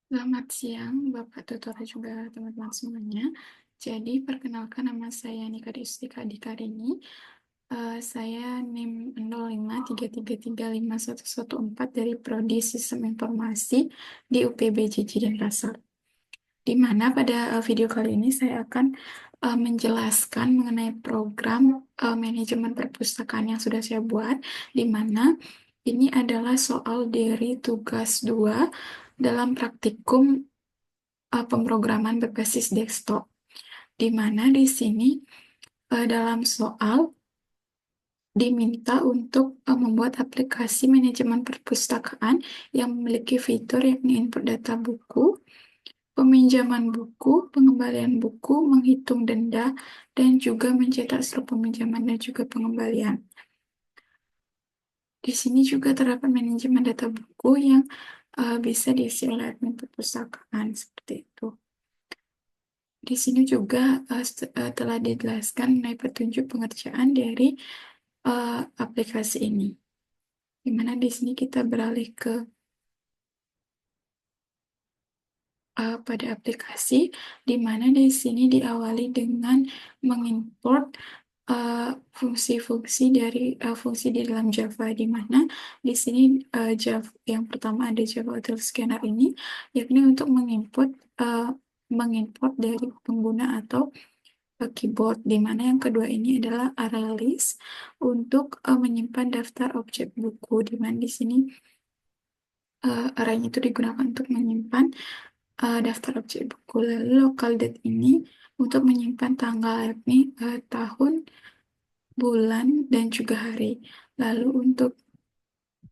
Selamat siang, Bapak Tutor dan juga teman-teman semuanya. Jadi, perkenalkan nama saya Nika Destika Dikarini. Saya NIM 0533351114 dari Prodi Sistem Informasi di UPB Jiji Denpasar. Di mana pada video kali ini saya akan menjelaskan mengenai program manajemen perpustakaan yang sudah saya buat, di mana ini adalah soal dari tugas 2 dalam praktikum pemrograman berbasis desktop, di mana di sini dalam soal diminta untuk membuat aplikasi manajemen perpustakaan yang memiliki fitur yakni input data buku, peminjaman buku, pengembalian buku, menghitung denda, dan juga mencetak surat peminjaman dan juga pengembalian. Di sini juga terdapat manajemen data buku yang bisa diisi oleh admin perpustakaan seperti itu. Di sini juga telah dijelaskan mengenai petunjuk pengerjaan dari aplikasi ini. Di mana di sini kita beralih ke pada aplikasi, di mana di sini diawali dengan mengimport fungsi-fungsi dari fungsi di dalam Java, di mana di sini Java yang pertama ada Java Auto Scanner ini, yakni untuk mengimport dari pengguna atau keyboard, di mana yang kedua ini adalah area list untuk menyimpan daftar objek buku, di mana di sini arahnya itu digunakan untuk menyimpan daftar objek buku. Lalu local date ini untuk menyimpan tanggal, yakni tahun, bulan, dan juga hari. Lalu untuk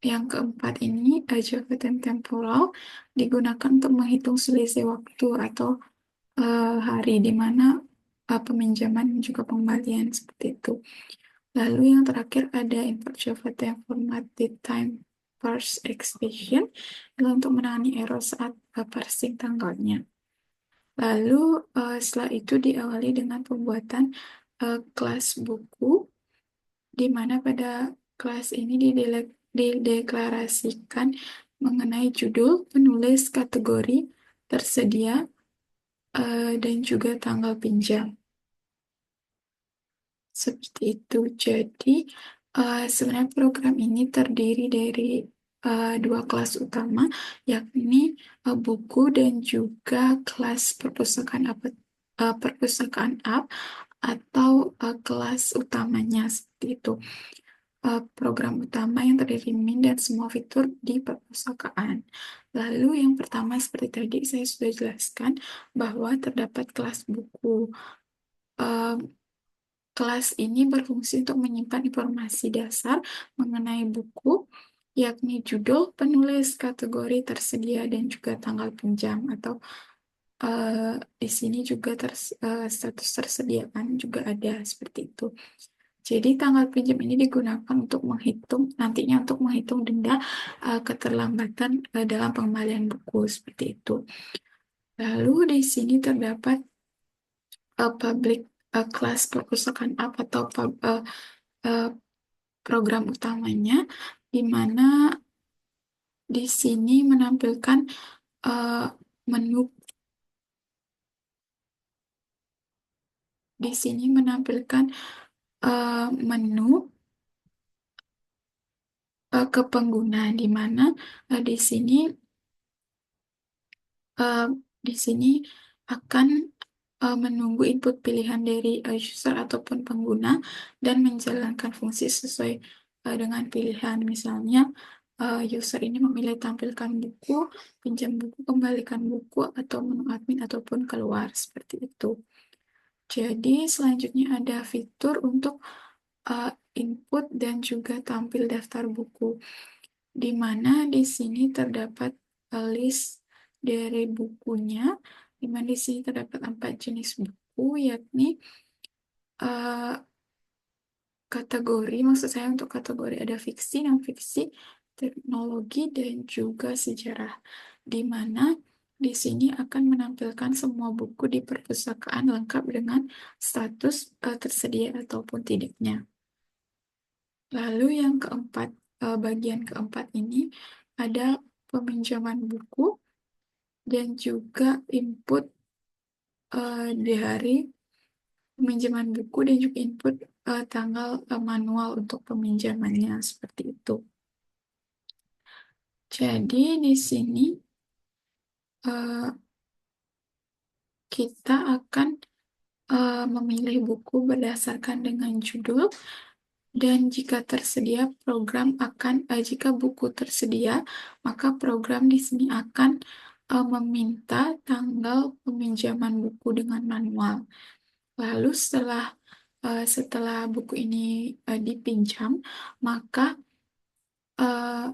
yang keempat ini, Java Time Temporal digunakan untuk menghitung selisih waktu atau hari di mana peminjaman dan juga pengembalian seperti itu. Lalu yang terakhir ada import Java Time Formatted Time Parse Expression untuk menangani error saat parsing tanggalnya. Lalu setelah itu diawali dengan pembuatan kelas buku, di mana pada kelas ini dideklarasikan mengenai judul, penulis, kategori, tersedia, dan juga tanggal pinjam. Seperti itu. Jadi, sebenarnya program ini terdiri dari dua kelas utama, yakni buku dan juga kelas perpustakaan app atau kelas utamanya seperti itu. Program utama yang terdiri min dan semua fitur di perpustakaan. Lalu yang pertama seperti tadi saya sudah jelaskan bahwa terdapat kelas buku. Eh, Kelas ini berfungsi untuk menyimpan informasi dasar mengenai buku, yakni judul, penulis, kategori tersedia, dan juga tanggal pinjam atau eh, di sini juga status tersediaan juga ada seperti itu. Jadi tanggal pinjam ini digunakan untuk nantinya untuk menghitung denda keterlambatan dalam pengembalian buku seperti itu. Lalu di sini terdapat public kelas perpustakaan app atau eh, program utamanya, di mana di sini menampilkan eh, menu, di sini menampilkan menu ke pengguna, di mana di sini eh, di sini akan menunggu input pilihan dari user ataupun pengguna dan menjalankan fungsi sesuai dengan pilihan. Misalnya, user ini memilih tampilkan buku, pinjam buku, kembalikan buku, atau menu admin ataupun keluar seperti itu. Jadi, selanjutnya ada fitur untuk uh, input dan juga tampil daftar buku, di mana di sini terdapat list dari bukunya, di mana di sini terdapat 4 jenis buku, yakni uh, kategori, maksud saya untuk kategori ada fiksi, non-fiksi, teknologi, dan juga sejarah, di mana di sini akan menampilkan semua buku di perpustakaan lengkap dengan status tersedia ataupun tidaknya. Lalu yang keempat, bagian keempat ini ada peminjaman buku, dan juga input di hari peminjaman buku dan juga input tanggal manual untuk peminjamannya seperti itu. Jadi di sini eh, kita akan memilih buku berdasarkan dengan judul dan jika tersedia program akan jika buku tersedia maka program di sini akan meminta tanggal peminjaman buku dengan manual. Lalu setelah buku ini dipinjam maka eh,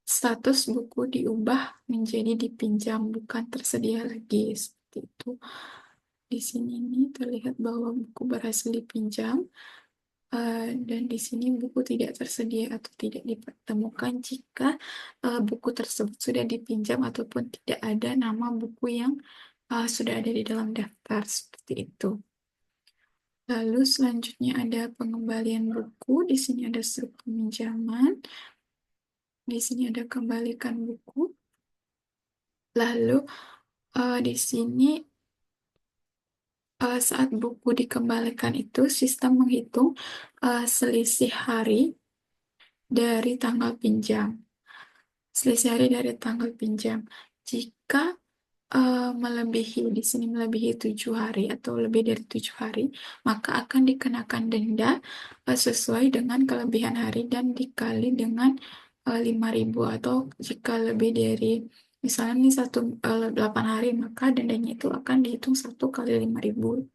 status buku diubah menjadi dipinjam bukan tersedia lagi seperti itu. Di sini nih terlihat bahwa buku berhasil dipinjam dan di sini buku tidak tersedia atau tidak ditemukan jika buku tersebut sudah dipinjam ataupun tidak ada nama buku yang sudah ada di dalam daftar seperti itu. Lalu selanjutnya ada pengembalian buku. Di sini ada struk peminjaman. Di sini ada kembalikan buku. Lalu di sini saat buku dikembalikan itu sistem menghitung selisih hari dari tanggal pinjam. Selisih hari dari tanggal pinjam. Jika melebihi di sini melebihi 7 hari atau lebih dari 7 hari, maka akan dikenakan denda sesuai dengan kelebihan hari dan dikali dengan 5.000 atau jika lebih dari misalnya ini 8 hari maka dendanya itu akan dihitung 1 kali 5.000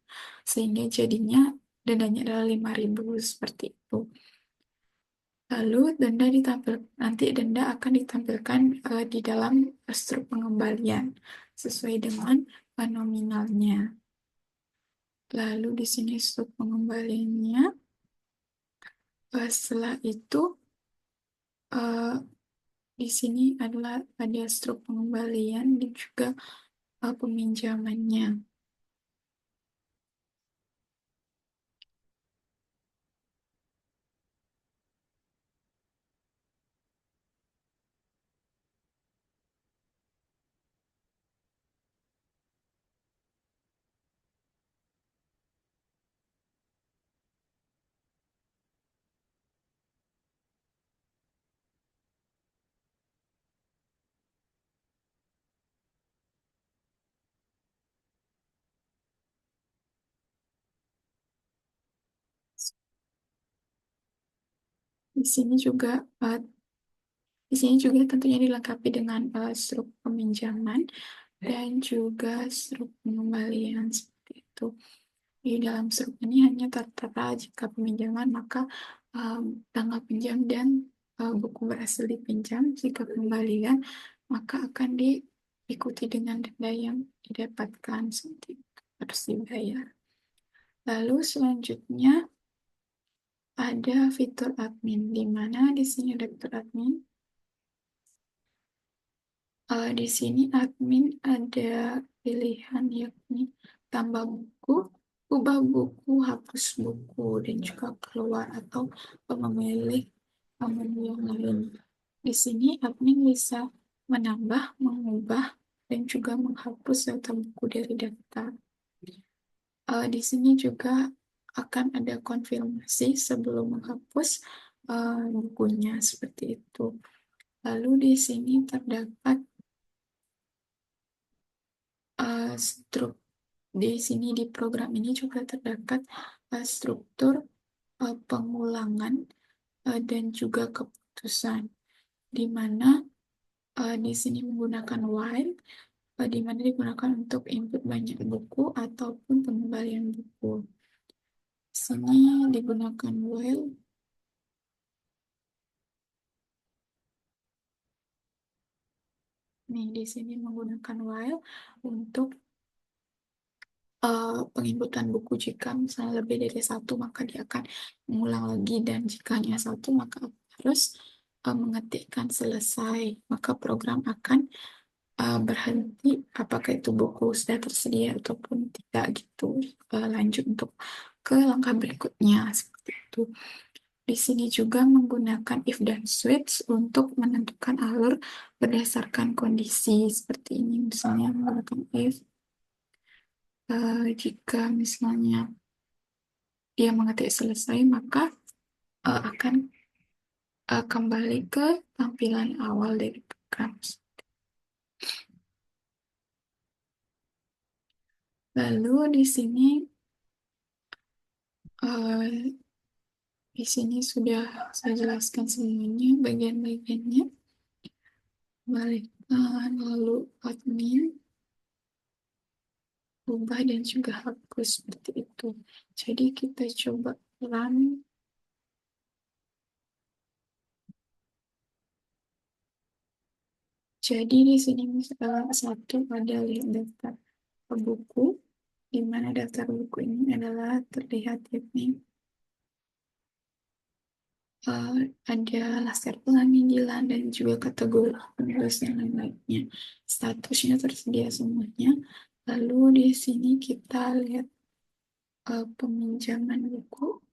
sehingga jadinya dendanya adalah 5.000 seperti itu. Lalu nanti denda akan ditampilkan di dalam struk pengembalian sesuai dengan nominalnya. Lalu di sini struk pengembaliannya. Setelah itu eh, di sini adalah ada struk pengembalian dan juga peminjamannya. Di sini juga eh, di sini juga tentunya dilengkapi dengan struk peminjaman dan juga struk pengembalian seperti itu. Di dalam struk ini hanya tertera jika peminjaman maka tanggal pinjam dan buku berhasil dipinjam. Jika pengembalian maka akan diikuti dengan denda yang didapatkan seperti itu, harus dibayar. Lalu selanjutnya ada fitur admin di mana di sini ada fitur admin. Di sini admin ada pilihan yakni tambah buku, ubah buku, hapus buku, dan juga keluar atau memilih menu yang lain. Di sini admin bisa menambah, mengubah, dan juga menghapus data buku dari daftar. Di sini juga akan ada konfirmasi sebelum menghapus bukunya seperti itu. Lalu di sini terdapat struk di sini di program ini juga terdapat struktur pengulangan dan juga keputusan di mana di sini menggunakan while di mana digunakan untuk input banyak buku ataupun pengembalian buku. Di sini digunakan while. Nih di sini menggunakan while untuk penginputan buku. Jika misalnya lebih dari satu maka dia akan mengulang lagi dan jika hanya satu maka harus mengetikkan selesai maka program akan berhenti apakah itu buku sudah tersedia ataupun tidak gitu. Lanjut untuk ke langkah berikutnya seperti itu. Di sini juga menggunakan if dan switch untuk menentukan alur berdasarkan kondisi seperti ini. Misalnya menggunakan if jika misalnya dia mengetik selesai, maka akan kembali ke tampilan awal dari program. Lalu eh, di sini sudah saya jelaskan semuanya bagian-bagiannya. Balikkan lalu admin, ubah dan juga hapus seperti itu. Jadi kita coba run. Jadi di sini misalnya satu ada lihat daftar buku, di mana daftar buku ini adalah terlihat yakni ada laser pengambilan dan juga kategori penulis dan lain-lainnya. Statusnya tersedia semuanya. Lalu di sini kita lihat peminjaman buku.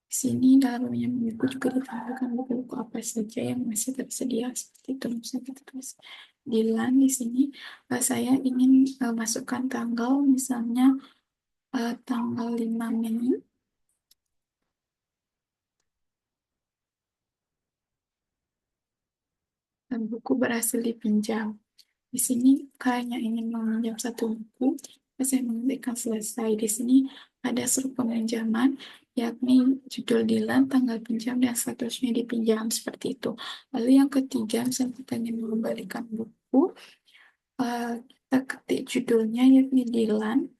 Di sini dalam peminjaman buku juga ditambahkan buku-buku apa saja yang masih tersedia seperti itu. Misalnya kita tulis Dilan di sini. Saya ingin masukkan tanggal, misalnya tanggal 5 Mei. Dan buku berhasil dipinjam. Di sini kayaknya ingin meminjam satu buku, saya mengetikkan selesai. Di sini ada surat peminjaman, yakni judul Dilan, tanggal pinjam, dan statusnya dipinjam seperti itu. Lalu yang ketiga, misalnya kita ingin mengembalikan buku, kita ketik judulnya yakni Dilan.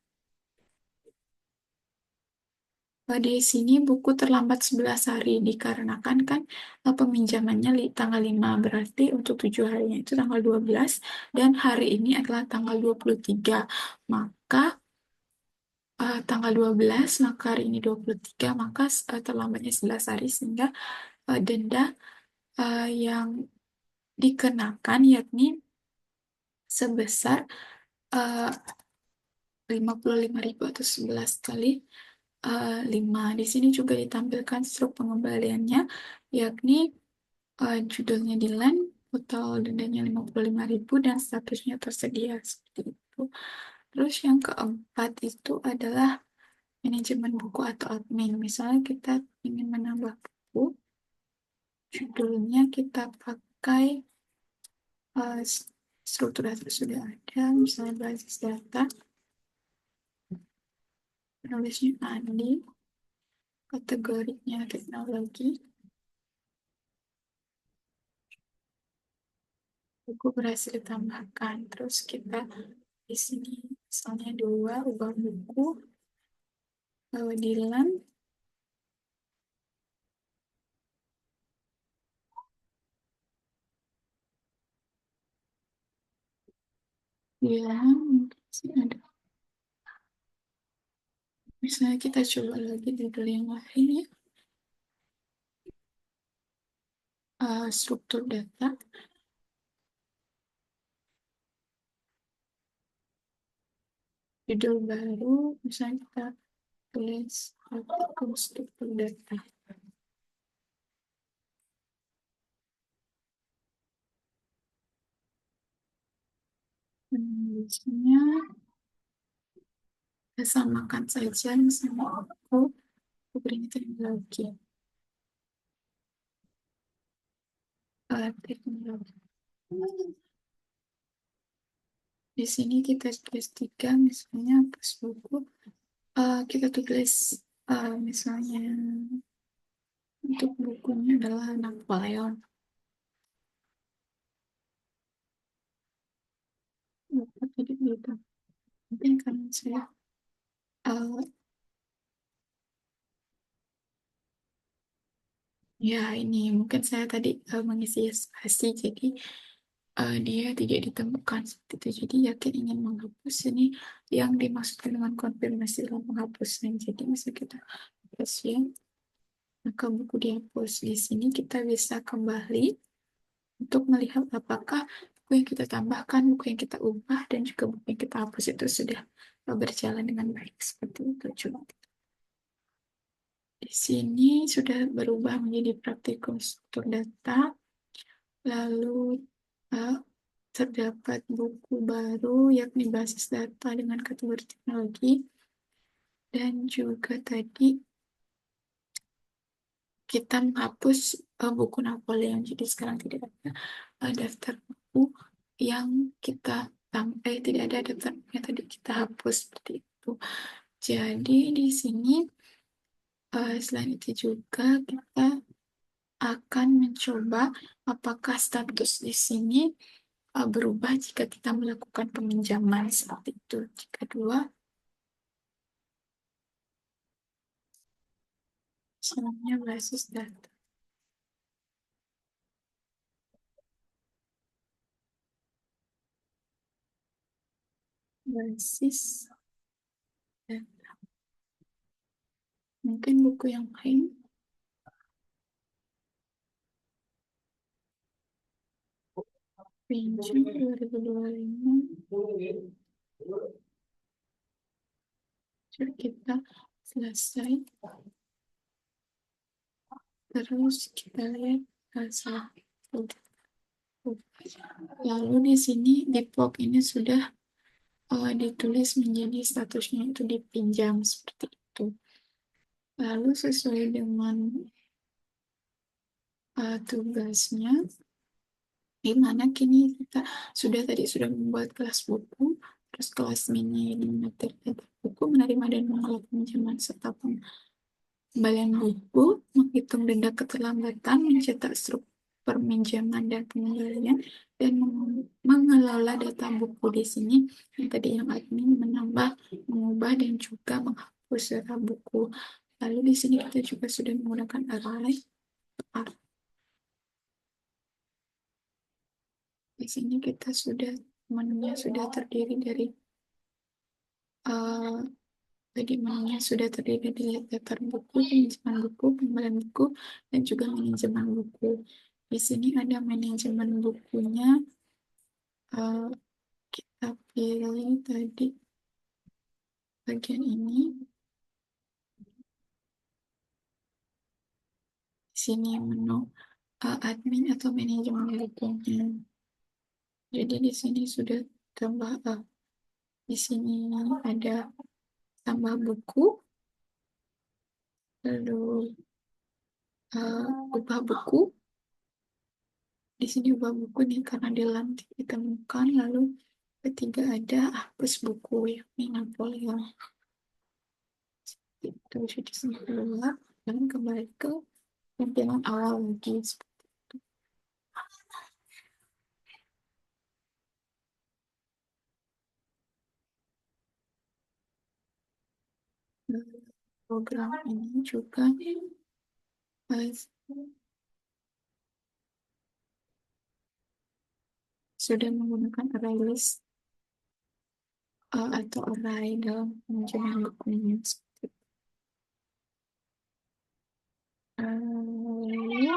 Di sini buku terlambat 11 hari dikarenakan kan peminjamannya tanggal 5 berarti untuk 7 harinya itu tanggal 12 dan hari ini adalah tanggal 23. Maka tanggal 12 maka hari ini 23 maka terlambatnya 11 hari sehingga denda yang dikenakan yakni sebesar uh, 55.000 atau 11 kali 5. Di sini juga ditampilkan struk pengembaliannya, yakni judulnya Dilan, total dendanya 55.000 dan statusnya tersedia seperti itu. Terus yang keempat itu adalah manajemen buku atau admin. Misalnya kita ingin menambah buku, judulnya kita pakai uh, struktur data sudah ada, misalnya basis data, penulisnya Andi, kategorinya teknologi, buku berhasil ditambahkan. Terus kita di sini misalnya 2, ubah buku, Dilan, Dilan, mungkin sih ada. Misalnya kita coba lagi judul yang lain ya, struktur data, judul baru, misalnya kita tulis artikel struktur data. Penulisnya kita samakan saja misalnya aku beri teknologi. Teknologi. Di sini kita tulis 3, misalnya pas buku. Kita tulis misalnya untuk bukunya adalah Napoleon. Buku tadi gitu. Mungkin karena saya uh, ya ini mungkin saya tadi mengisi spasi jadi dia tidak ditemukan seperti itu. Jadi yakin ingin menghapus ini yang dimaksudkan dengan konfirmasi dalam penghapusnya. Jadi misalnya kita hapus ya, maka buku dihapus. Di sini kita bisa kembali untuk melihat apakah buku yang kita tambahkan, buku yang kita ubah, dan juga buku yang kita hapus itu sudah berjalan dengan baik. Seperti itu. Coba. Di sini sudah berubah menjadi praktikum struktur data, lalu eh, terdapat buku baru yakni basis data dengan kategori teknologi, dan juga tadi kita menghapus buku Napoleon. Jadi sekarang tidak ada daftar buku yang kita tidak ada daftar buku yang tadi kita hapus seperti itu. Jadi di sini selain itu juga kita akan mencoba apakah status di sini berubah jika kita melakukan peminjaman seperti itu. Jika dua, selanjutnya basis data. Basis data. Mungkin buku yang lain. Pinjam 2025. Jadi kita selesai. Terus kita lihat hasil. Lalu di sini di blog ini sudah ditulis menjadi statusnya itu dipinjam seperti itu. Lalu sesuai dengan tugasnya, di mana kini kita sudah membuat kelas buku, terus kelas mini di materi data buku, menerima dan mengelola pinjaman serta pengembalian buku, menghitung denda keterlambatan, mencetak struktur perminjaman dan pengembalian, dan mengelola data buku di sini. Yang tadi yang admin menambah, mengubah, dan juga menghapus data buku. Lalu di sini kita juga sudah menggunakan array. Di sini kita sudah menunya sudah terdiri dari uh, jadi menunya sudah terdiri dari daftar buku, manajemen buku, pengembalian buku, dan juga manajemen buku. Di sini ada manajemen bukunya. Uh, kita pilih tadi bagian ini. Di sini menu admin atau manajemen bukunya. Jadi di sini sudah tambah di sini ada tambah buku, lalu ubah buku. Di sini ubah buku nih karena dilantik ditemukan. Lalu ketiga ada hapus buku yakni Napoleon. Itu jadi sini keluar dan kembali ke tampilan awal lagi. Program ini juga sudah menggunakan array list atau array dalam peminjaman bukunya. Lalu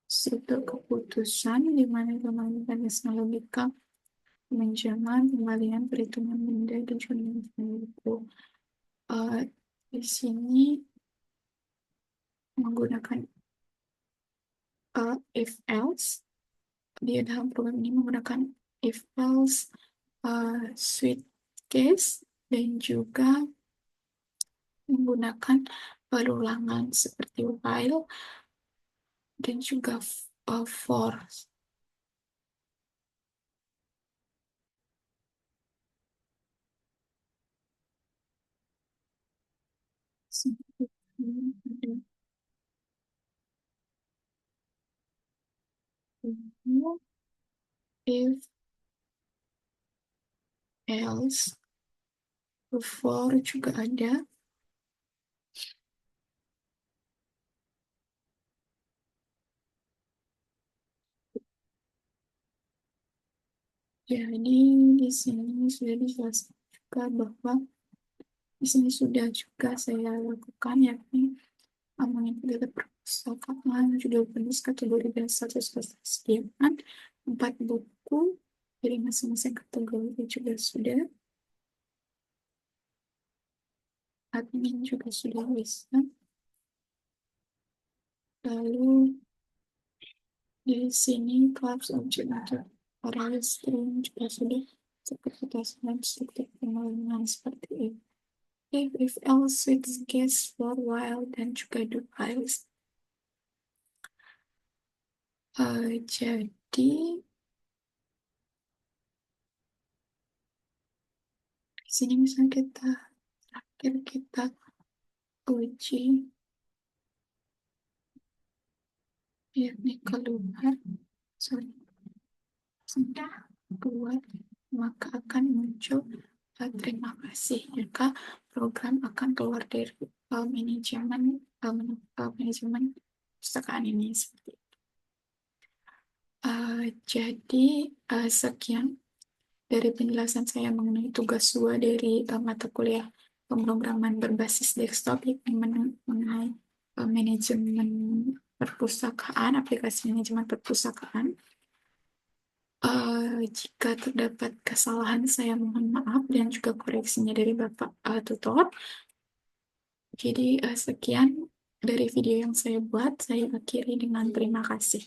struktur keputusan di mana mekanisme logika peminjaman, pembalian, perhitungan denda, dan juga manajemen buku. Di sini menggunakan if else. Di dalam program ini menggunakan if else, switch case, dan juga menggunakan perulangan seperti while dan juga for. If else, for juga ada. Jadi di sini sudah dijelaskan juga bahwa di sini sudah juga saya lakukan yakni mengikuti data perpustakaan, judul penulis, kategori dan status ketersediaan, 4 buku dari masing-masing kategori juga sudah. Admin juga sudah bisa. Lalu di sini kelas objek untuk variabel string juga sudah seperti dasar struktur pengulangan seperti ini. If else, switch case, for while, dan juga do while. Jadi di sini misalnya kita uji yakni keluar, sorry, sudah keluar, maka akan muncul terima kasih jika program akan keluar dari manajemen perpustakaan ini seperti itu. Jadi sekian dari penjelasan saya mengenai tugas 2 dari mata kuliah pemrograman berbasis desktop mengenai manajemen perpustakaan, aplikasi manajemen perpustakaan. Jika terdapat kesalahan, saya mohon maaf dan juga koreksinya dari Bapak tutor. Jadi sekian dari video yang saya buat. Saya akhiri dengan terima kasih.